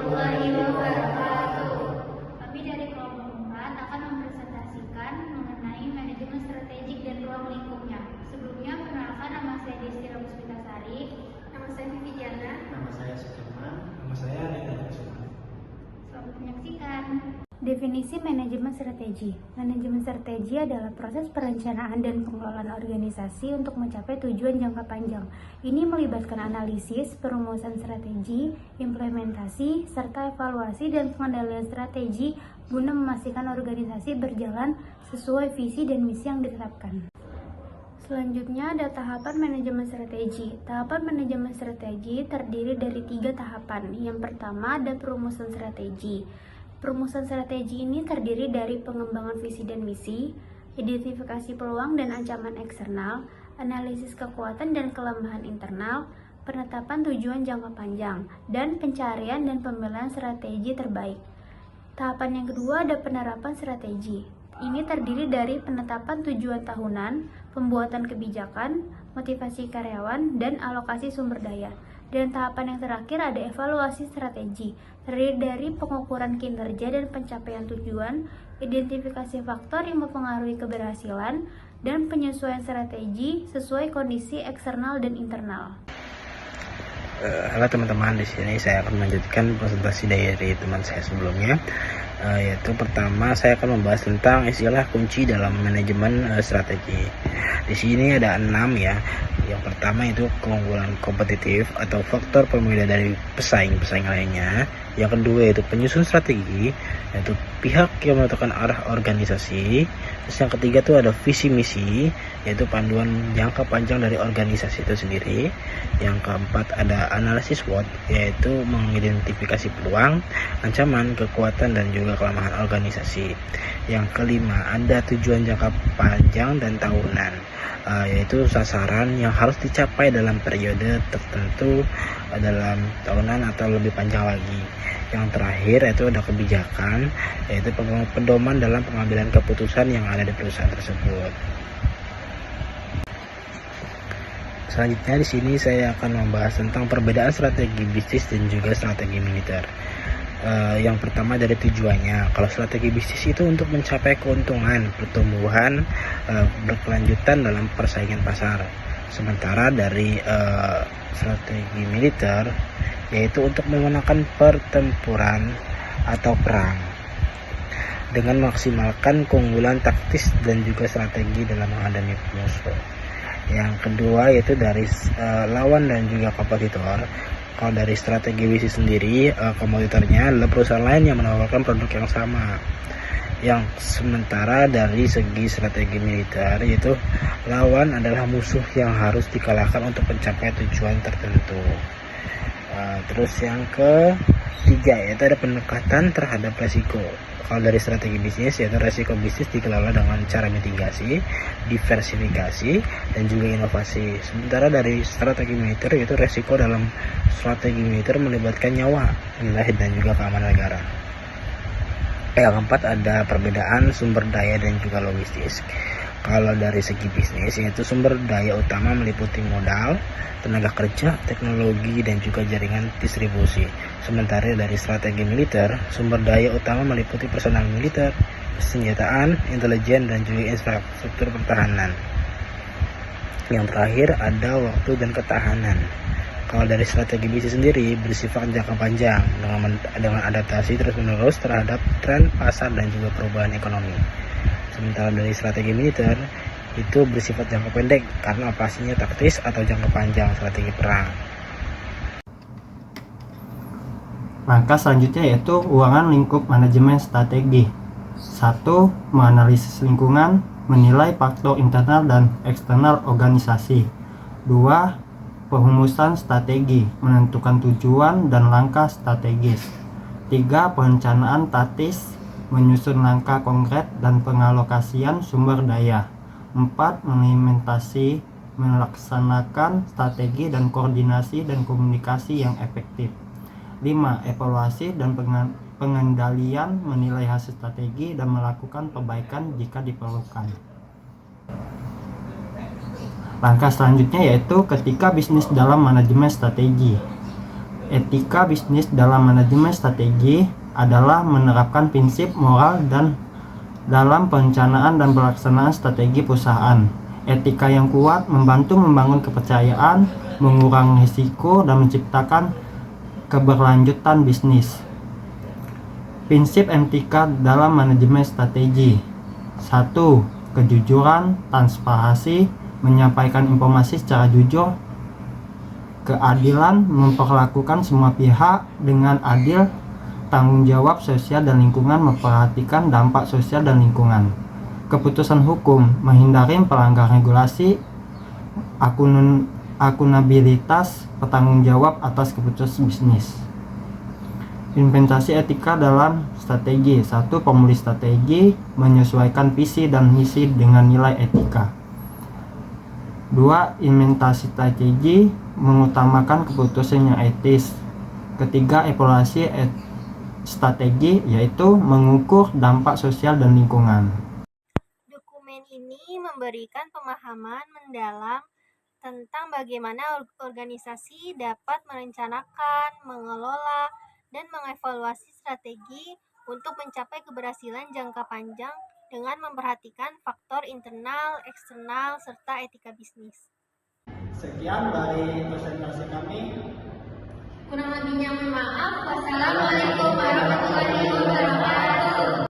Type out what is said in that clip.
warahmatullahi wabarakatuh. Kami dari kelompok 4 akan mempresentasikan mengenai manajemen strategik dan ruang lingkupnya. Sebelumnya, perkenalkan, nama saya Destira Puspitasari. Nama saya Vivi Jana. Nama saya Sukirman. Nama saya Reza Kusuma. Selamat menyaksikan. Definisi manajemen strategi. Manajemen strategi adalah proses perencanaan dan pengelolaan organisasi untuk mencapai tujuan jangka panjang. Ini melibatkan analisis, perumusan strategi, implementasi, serta evaluasi dan pengendalian strategi guna memastikan organisasi berjalan sesuai visi dan misi yang ditetapkan. Selanjutnya ada tahapan manajemen strategi. Tahapan manajemen strategi terdiri dari 3 tahapan. Yang pertama ada perumusan strategi. Perumusan strategi ini terdiri dari pengembangan visi dan misi, identifikasi peluang dan ancaman eksternal, analisis kekuatan dan kelemahan internal, penetapan tujuan jangka panjang, dan pencarian dan pemilihan strategi terbaik. Tahapan yang kedua ada penerapan strategi. Ini terdiri dari penetapan tujuan tahunan, pembuatan kebijakan, motivasi karyawan, dan alokasi sumber daya. Dan tahapan yang terakhir ada evaluasi strategi, terdiri dari pengukuran kinerja dan pencapaian tujuan, identifikasi faktor yang mempengaruhi keberhasilan, dan penyesuaian strategi sesuai kondisi eksternal dan internal. Halo teman-teman, di sini saya akan melanjutkan presentasi dari teman saya sebelumnya. Yaitu pertama saya akan membahas tentang istilah kunci dalam manajemen strategi. Di sini ada 6 ya. Yang pertama itu keunggulan kompetitif atau faktor pembeda dari pesaing-pesaing lainnya. Yang kedua itu penyusun strategi, yaitu pihak yang menentukan arah organisasi. Terus yang ketiga itu ada visi misi, yaitu panduan jangka panjang dari organisasi itu sendiri. Yang keempat ada analisis SWOT, yaitu mengidentifikasi peluang, ancaman, kekuatan, dan juga kelemahan organisasi. Yang kelima ada tujuan jangka panjang dan tahunan, yaitu sasaran yang harus dicapai dalam periode tertentu, dalam tahunan atau lebih panjang lagi. Yang terakhir itu ada kebijakan, yaitu pedoman dalam pengambilan keputusan yang ada di perusahaan tersebut. Selanjutnya di sini saya akan membahas tentang perbedaan strategi bisnis dan juga strategi militer. Yang pertama dari tujuannya. Kalau strategi bisnis itu untuk mencapai keuntungan, pertumbuhan, berkelanjutan dalam persaingan pasar. Sementara dari strategi militer yaitu untuk memenangkan pertempuran atau perang dengan memaksimalkan keunggulan taktis dan juga strategi dalam menghadapi musuh. Yang kedua yaitu dari lawan dan juga kompetitor. Kalau dari strategi bisnis sendiri, kompetitornya adalah perusahaan lain yang menawarkan produk yang sama. Yang sementara dari segi strategi militer yaitu lawan adalah musuh yang harus dikalahkan untuk mencapai tujuan tertentu. Terus yang ketiga yaitu ada pendekatan terhadap resiko. Kalau dari strategi bisnis yaitu resiko bisnis dikelola dengan cara mitigasi, diversifikasi, dan juga inovasi. Sementara dari strategi militer yaitu resiko dalam strategi militer melibatkan nyawa, wilayah, dan juga keamanan negara. Yang keempat ada perbedaan sumber daya dan juga logistis. Kalau dari segi bisnis yaitu sumber daya utama meliputi modal, tenaga kerja, teknologi, dan juga jaringan distribusi. Sementara dari strategi militer, sumber daya utama meliputi personal militer, senjataan, intelijen, dan juga infrastruktur pertahanan. Yang terakhir ada waktu dan ketahanan. Kalau dari strategi bisnis sendiri bersifat jangka panjang dengan adaptasi terus-menerus terhadap tren pasar dan juga perubahan ekonomi. Sementara dari strategi militer itu bersifat jangka pendek karena operasinya taktis atau jangka panjang strategi perang. Langkah selanjutnya yaitu ruangan lingkup manajemen strategi. 1. Menganalisis lingkungan, menilai faktor internal dan eksternal organisasi. 2. Perumusan strategi, menentukan tujuan dan langkah strategis. 3. Perencanaan taktis, menyusun langkah konkret dan pengalokasian sumber daya. 4. Mengimplementasi, melaksanakan strategi dan koordinasi dan komunikasi yang efektif. 5. Evaluasi dan pengendalian, menilai hasil strategi dan melakukan perbaikan jika diperlukan. Langkah selanjutnya yaitu ketika bisnis dalam manajemen strategi. Etika bisnis dalam manajemen strategi adalah menerapkan prinsip moral dan dalam perencanaan dan pelaksanaan strategi perusahaan. Etika yang kuat membantu membangun kepercayaan, mengurangi risiko, dan menciptakan keberlanjutan bisnis. Prinsip etika dalam manajemen strategi. 1. Kejujuran, transparansi, menyampaikan informasi secara jujur. Keadilan, memperlakukan semua pihak dengan adil. Tanggung jawab sosial dan lingkungan, memperhatikan dampak sosial dan lingkungan. Keputusan hukum, menghindari pelanggaran regulasi. Akunabilitas, bertanggung jawab atas keputusan bisnis. Implementasi etika dalam strategi. 1. Pemilih strategi, menyesuaikan visi dan misi dengan nilai etika. 2. Implementasi strategi, mengutamakan keputusan yang etis. Ketiga, evaluasi strategi, yaitu mengukur dampak sosial dan lingkungan. Dokumen ini memberikan pemahaman mendalam tentang bagaimana organisasi dapat merencanakan, mengelola, dan mengevaluasi strategi untuk mencapai keberhasilan jangka panjang dengan memperhatikan faktor internal, eksternal, serta etika bisnis. Sekian dari presentasi kami. Kurang lebihnya mohon maaf. Wassalamualaikum warahmatullahi wabarakatuh.